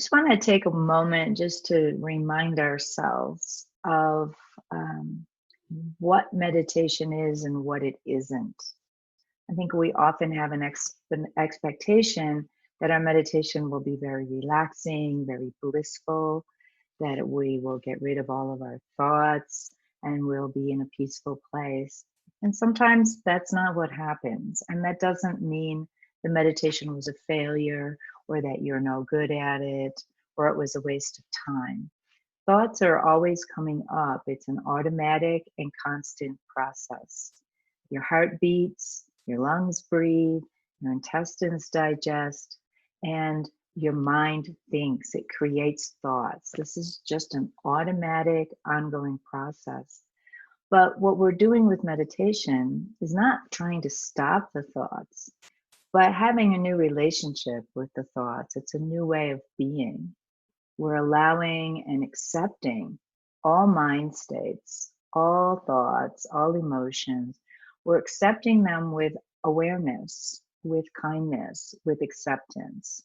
just want to take a moment just to remind ourselves of um, what meditation is and what it isn't. I think we often have an expectation that our meditation will be very relaxing, very blissful, that we will get rid of all of our thoughts and we'll be in a peaceful place. And sometimes that's not what happens. And that doesn't mean the meditation was a failure or that you're no good at it or it was a waste of time. Thoughts are always coming up. It's an automatic and constant process. Your heart beats, your lungs breathe, your intestines digest, and your mind thinks. It creates thoughts. This is just an automatic, ongoing process. But what we're doing with meditation is not trying to stop the thoughts, but having a new relationship with the thoughts. It's a new way of being. We're allowing and accepting all mind states, all thoughts, all emotions. We're accepting them with awareness, with kindness, with acceptance.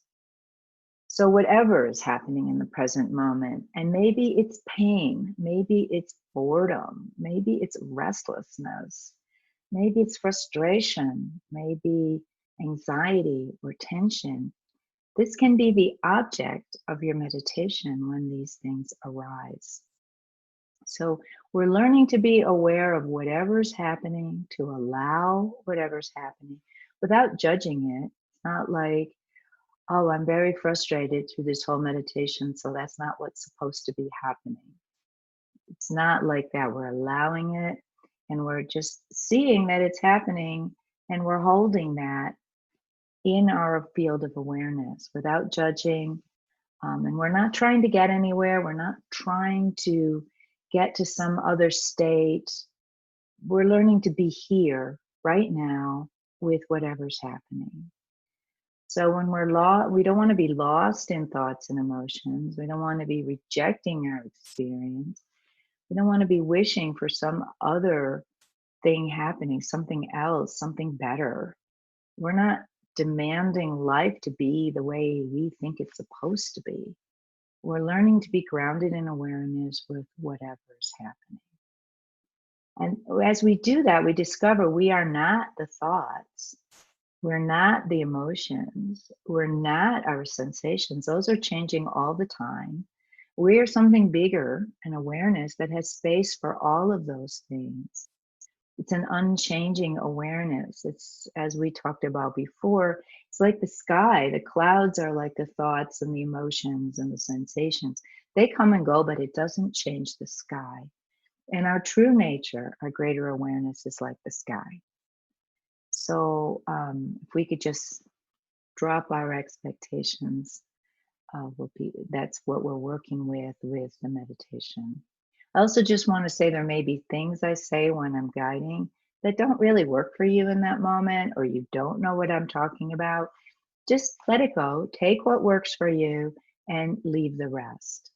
So, whatever is happening in the present moment, and maybe it's pain, maybe it's boredom, maybe it's restlessness, maybe it's frustration, maybe anxiety or tension. This can be the object of your meditation when these things arise. So we're learning to be aware of whatever's happening, to allow whatever's happening without judging it. It's not like, oh, I'm very frustrated through this whole meditation, so that's not what's supposed to be happening. It's not like that. We're allowing it and we're just seeing that it's happening and we're holding that in our field of awareness without judging. And we're not trying to get anywhere. We're not trying to get to some other state. We're learning to be here right now with whatever's happening. So when we're lost, we don't want to be lost in thoughts and emotions. We don't want to be rejecting our experience. We don't want to be wishing for some other thing happening, something else, something better. We're not demanding life to be the way we think it's supposed to be. We're learning to be grounded in awareness with whatever's happening. And as we do that, we discover we are not the thoughts. We're not the emotions. We're not our sensations. Those are changing all the time. We are something bigger, an awareness that has space for all of those things. It's an unchanging awareness. It's, as we talked about before, it's like the sky. The clouds are like the thoughts and the emotions and the sensations. They come and go, but it doesn't change the sky. And our true nature, our greater awareness, is like the sky. So if we could just drop our expectations, that's what we're working with the meditation. I also just want to say there may be things I say when I'm guiding that don't really work for you in that moment, or you don't know what I'm talking about. Just let it go. Take what works for you and leave the rest.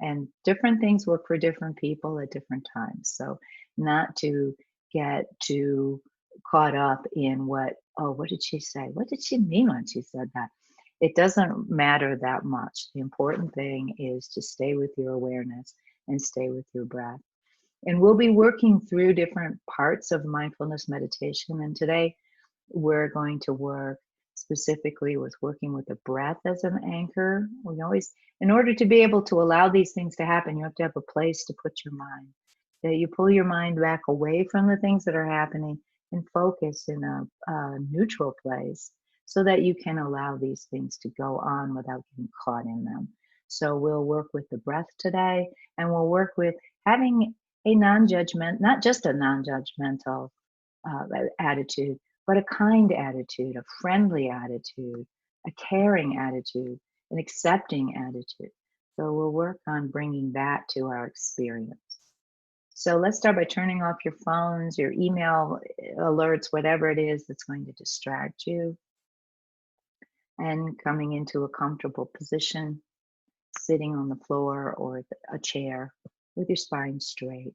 And different things work for different people at different times. So not to get too caught up in what did she say? What did she mean when she said that? It doesn't matter that much. The important thing is to stay with your awareness and stay with your breath. And we'll be working through different parts of mindfulness meditation. And today we're going to work specifically with working with the breath as an anchor. We always, in order to be able to allow these things to happen, you have to have a place to put your mind. That you pull your mind back away from the things that are happening and focus in a neutral place so that you can allow these things to go on without getting caught in them. So we'll work with the breath today, and we'll work with having a non-judgment, not just a non-judgmental attitude, but a kind attitude, a friendly attitude, a caring attitude, an accepting attitude. So we'll work on bringing that to our experience. So let's start by turning off your phones, your email alerts, whatever it is that's going to distract you, and coming into a comfortable position, sitting on the floor or a chair with your spine straight.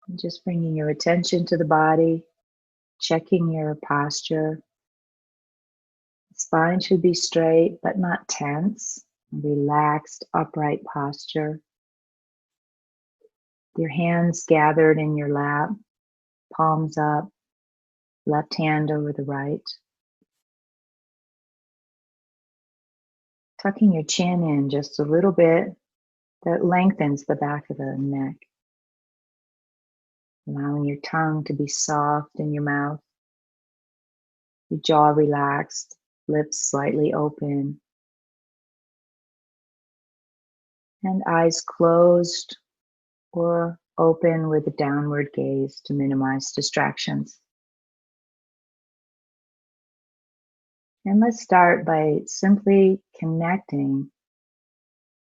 And just bringing your attention to the body, checking your posture. Spine should be straight but not tense. Relaxed, upright posture. Your hands gathered in your lap, palms up, left hand over the right. Tucking your chin in just a little bit, that lengthens the back of the neck. Allowing your tongue to be soft in your mouth. Your jaw relaxed, lips slightly open. And eyes closed or open with a downward gaze to minimize distractions. And let's start by simply connecting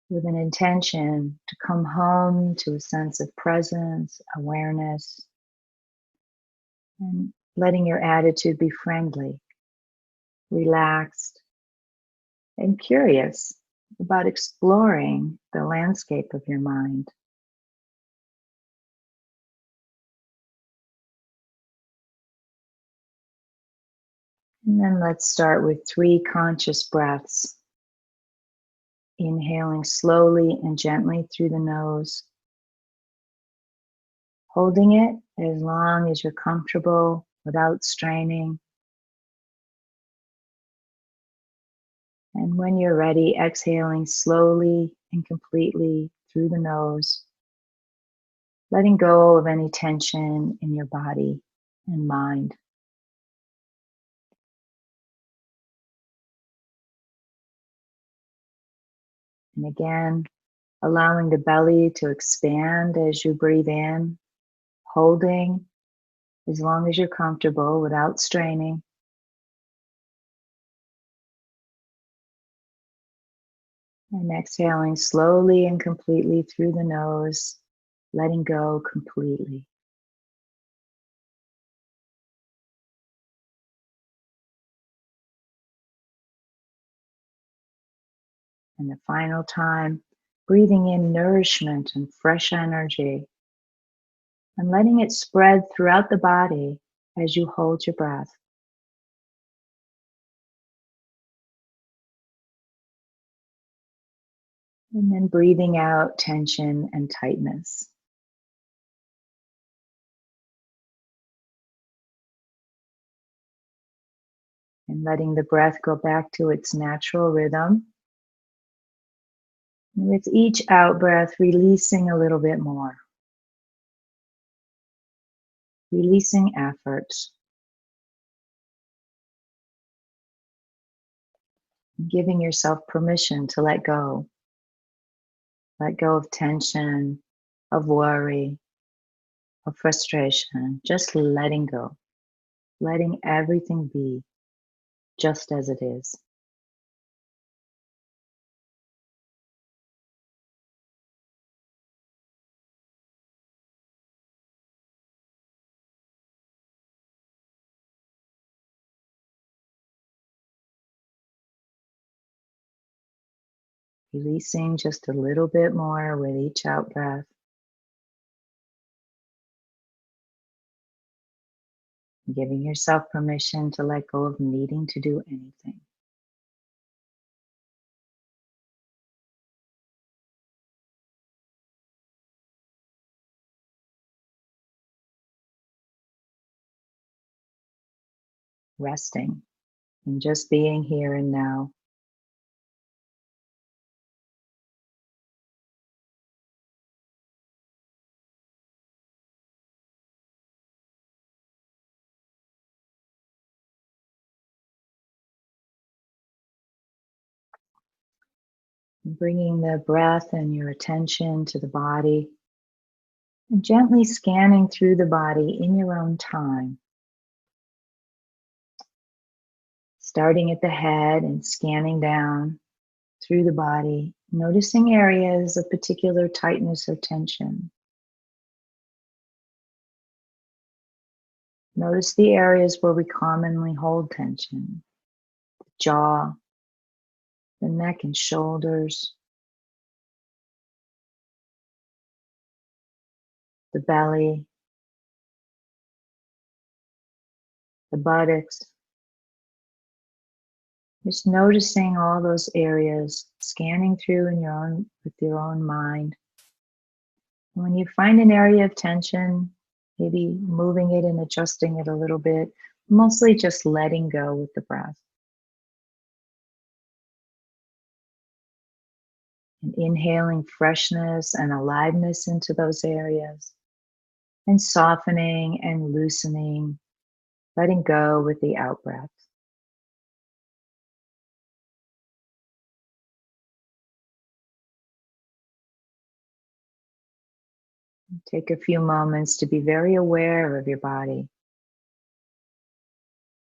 with an intention to come home to a sense of presence, awareness, and letting your attitude be friendly, relaxed, and curious about exploring the landscape of your mind. And then let's start with 3 conscious breaths. Inhaling slowly and gently through the nose. Holding it as long as you're comfortable without straining. And when you're ready, exhaling slowly and completely through the nose, letting go of any tension in your body and mind. And again, allowing the belly to expand as you breathe in, holding as long as you're comfortable without straining. And exhaling slowly and completely through the nose, letting go completely. And the final time, breathing in nourishment and fresh energy, and letting it spread throughout the body as you hold your breath. And then breathing out tension and tightness. And letting the breath go back to its natural rhythm. And with each out breath, releasing a little bit more. Releasing effort. Giving yourself permission to let go. Let go of tension, of worry, of frustration. Just letting go. Letting everything be just as it is. Releasing just a little bit more with each out breath. Giving yourself permission to let go of needing to do anything. Resting and just being here and now. Bringing the breath and your attention to the body and gently scanning through the body in your own time. Starting at the head and scanning down through the body, noticing areas of particular tightness or tension. Notice the areas where we commonly hold tension. The jaw, the neck and shoulders, the belly, the buttocks. Just noticing all those areas, scanning through in your own with your own mind. When you find an area of tension, maybe moving it and adjusting it a little bit, mostly just letting go with the breath. And inhaling freshness and aliveness into those areas, and softening and loosening, letting go with the out breath. Take a few moments to be very aware of your body,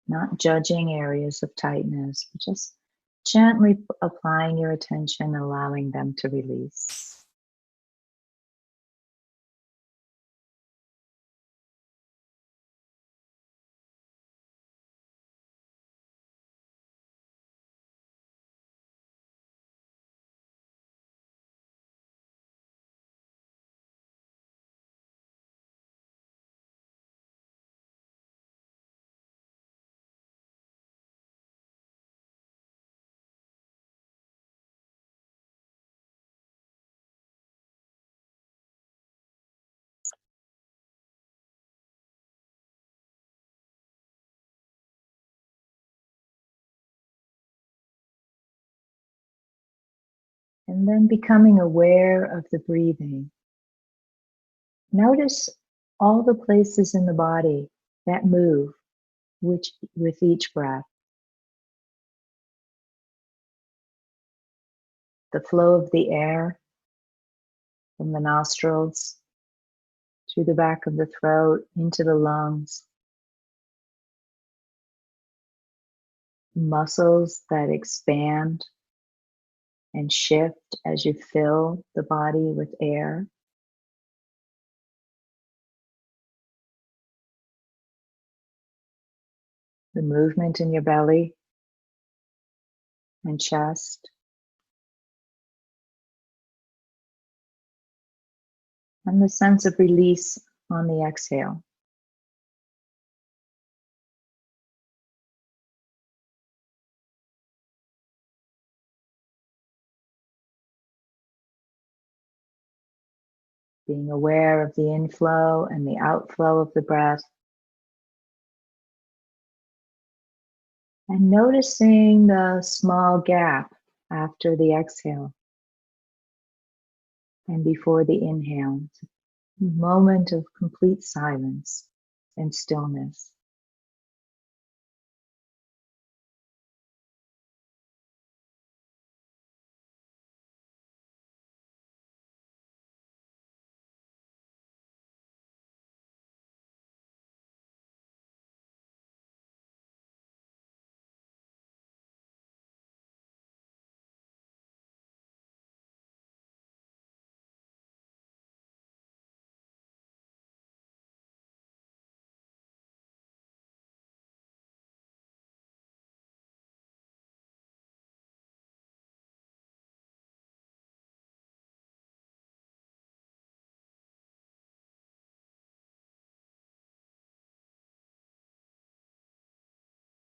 not judging areas of tightness, but just gently applying your attention, allowing them to release. And then becoming aware of the breathing. Notice all the places in the body that move with each breath. The flow of the air from the nostrils through the back of the throat into the lungs. Muscles that expand and shift as you fill the body with air. The movement in your belly and chest. And the sense of release on the exhale. Being aware of the inflow and the outflow of the breath. And noticing the small gap after the exhale and before the inhale. It's a moment of complete silence and stillness.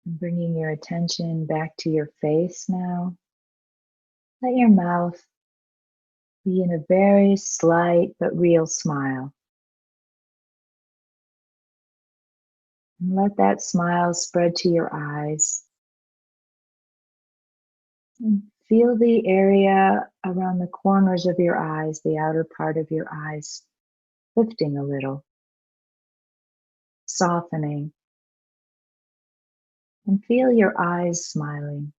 And bringing your attention back to your face now. Let your mouth be in a very slight but real smile. And let that smile spread to your eyes. And feel the area around the corners of your eyes, the outer part of your eyes, lifting a little, softening. And feel your eyes smiling.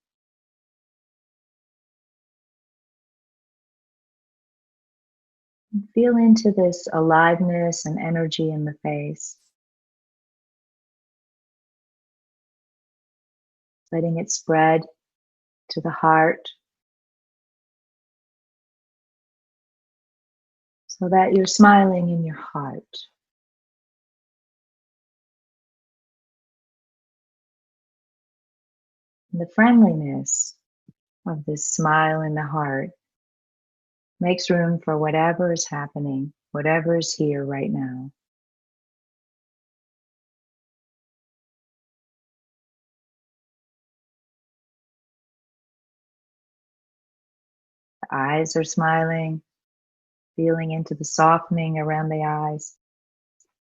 And feel into this aliveness and energy in the face. Letting it spread to the heart so that you're smiling in your heart. And the friendliness of this smile in the heart makes room for whatever is happening, whatever is here right now. Eyes are smiling, feeling into the softening around the eyes.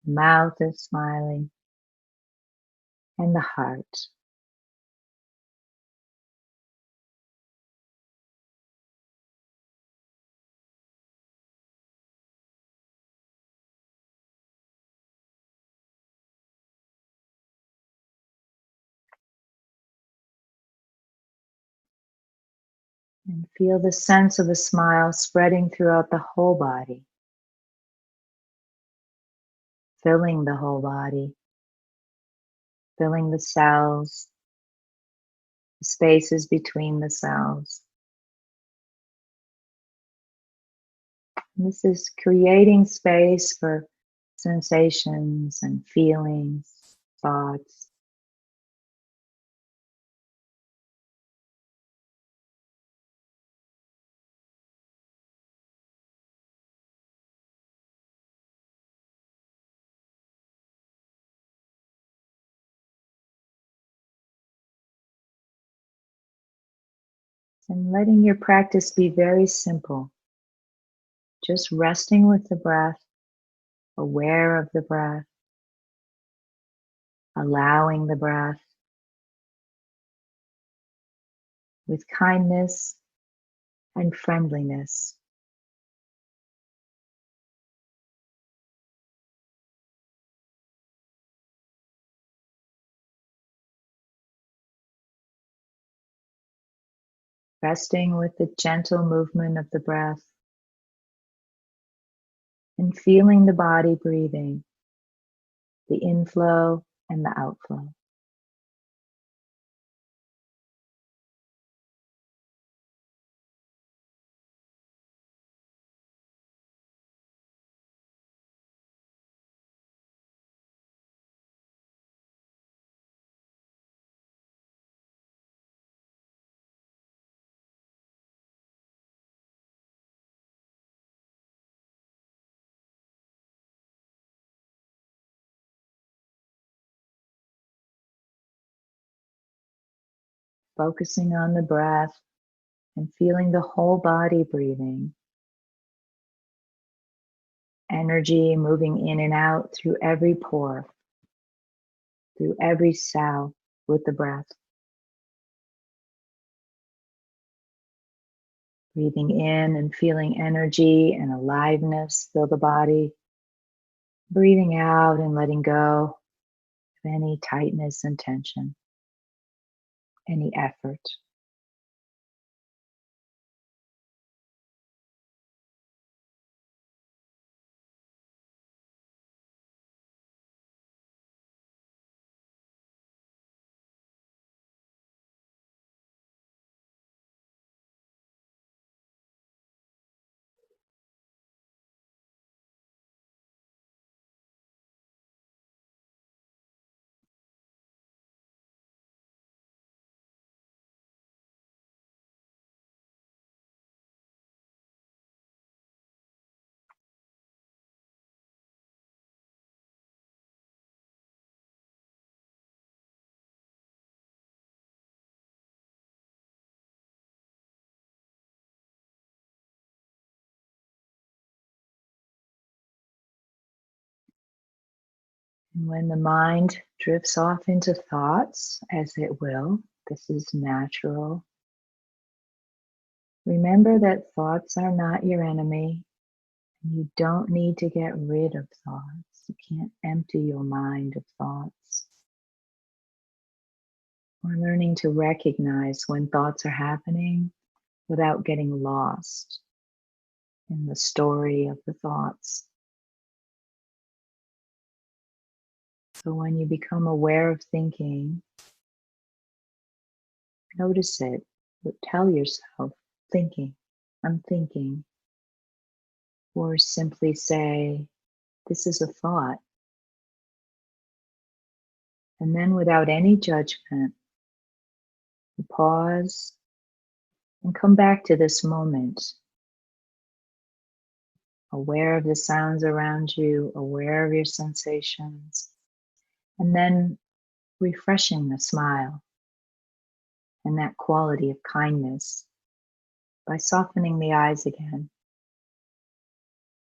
Mouth is smiling, and the heart. And feel the sense of a smile spreading throughout the whole body, filling the whole body, filling the cells, the spaces between the cells. And this is creating space for sensations and feelings, thoughts. And letting your practice be very simple. Just resting with the breath, aware of the breath, allowing the breath with kindness and friendliness. Resting with the gentle movement of the breath and feeling the body breathing, the inflow and the outflow. Focusing on the breath and feeling the whole body breathing. Energy moving in and out through every pore, through every cell with the breath. Breathing in and feeling energy and aliveness fill the body. Breathing out and letting go of any tightness and tension, any effort. And when the mind drifts off into thoughts, as it will, this is natural. Remember that thoughts are not your enemy. You don't need to get rid of thoughts. You can't empty your mind of thoughts. We're learning to recognize when thoughts are happening without getting lost in the story of the thoughts. So when you become aware of thinking, notice it, but tell yourself, thinking, I'm thinking. Or simply say, this is a thought. And then without any judgment, you pause and come back to this moment. Aware of the sounds around you, aware of your sensations, and then refreshing the smile and that quality of kindness by softening the eyes again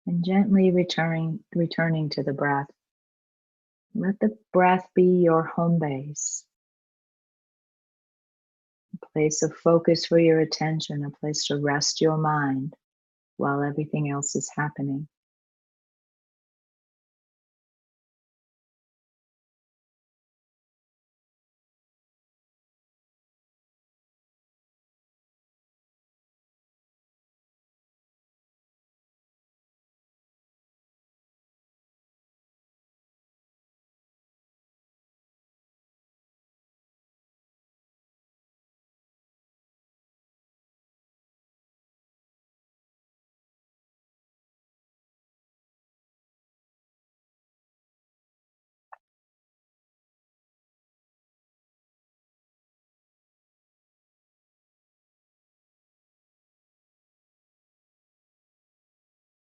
and gently returning to the breath. Let the breath be your home base, a place of focus for your attention, a place to rest your mind while everything else is happening.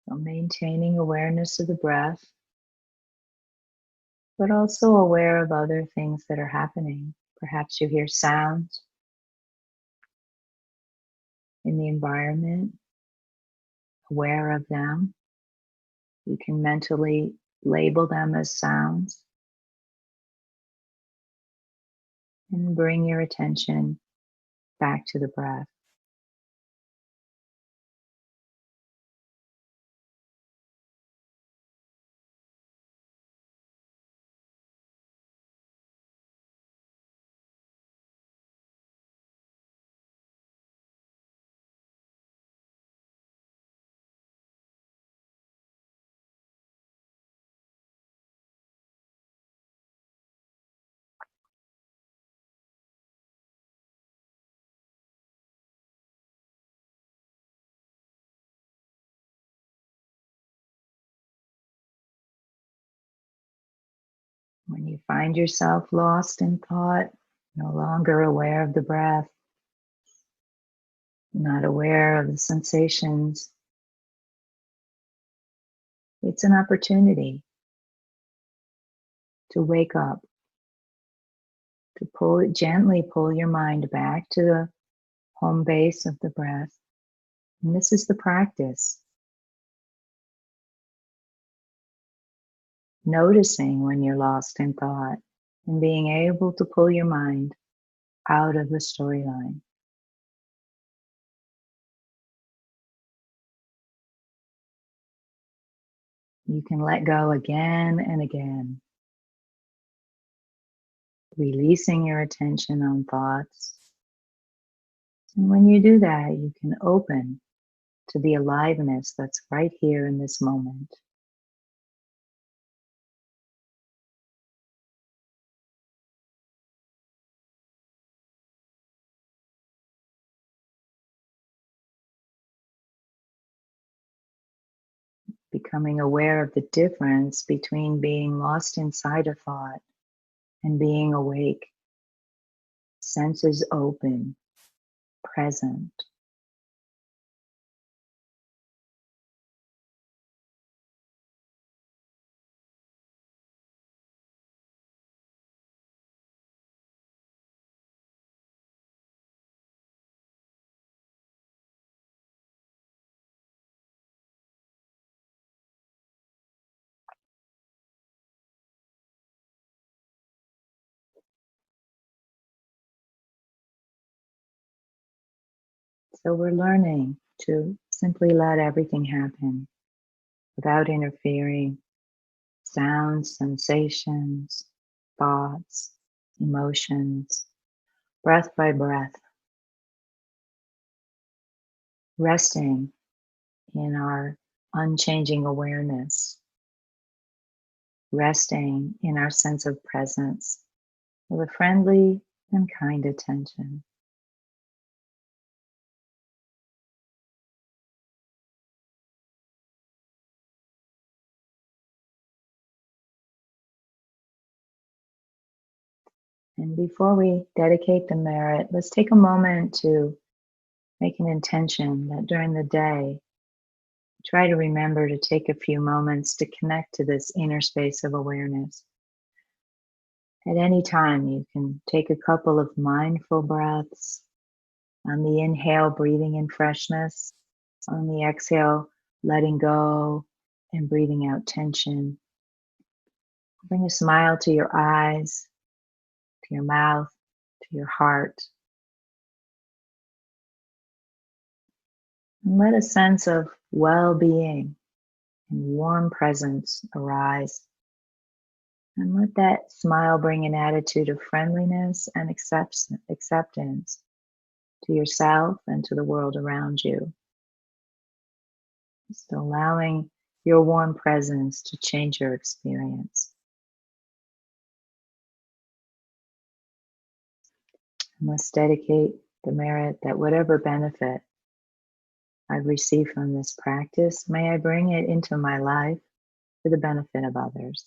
So maintaining awareness of the breath, but also aware of other things that are happening. Perhaps you hear sounds in the environment, aware of them. You can mentally label them as sounds and bring your attention back to the breath. When you find yourself lost in thought, no longer aware of the breath, not aware of the sensations, it's an opportunity to wake up, to gently pull your mind back to the home base of the breath. And this is the practice. Noticing when you're lost in thought and being able to pull your mind out of the storyline. You can let go again and again, releasing your attention on thoughts. And when you do that, you can open to the aliveness that's right here in this moment. Becoming aware of the difference between being lost inside a thought and being awake, senses open, present. So we're learning to simply let everything happen without interfering. Sounds, sensations, thoughts, emotions, breath by breath, resting in our unchanging awareness, resting in our sense of presence with a friendly and kind attention. And before we dedicate the merit, let's take a moment to make an intention that during the day, try to remember to take a few moments to connect to this inner space of awareness. At any time, you can take a couple of mindful breaths On the inhale, breathing in freshness. On the exhale, letting go and breathing out tension. Bring a smile to your eyes, to your mouth, to your heart. And let a sense of well-being and warm presence arise. And let that smile bring an attitude of friendliness and acceptance to yourself and to the world around you. Just allowing your warm presence to change your experience. I must dedicate the merit that whatever benefit I've received from this practice, may I bring it into my life for the benefit of others.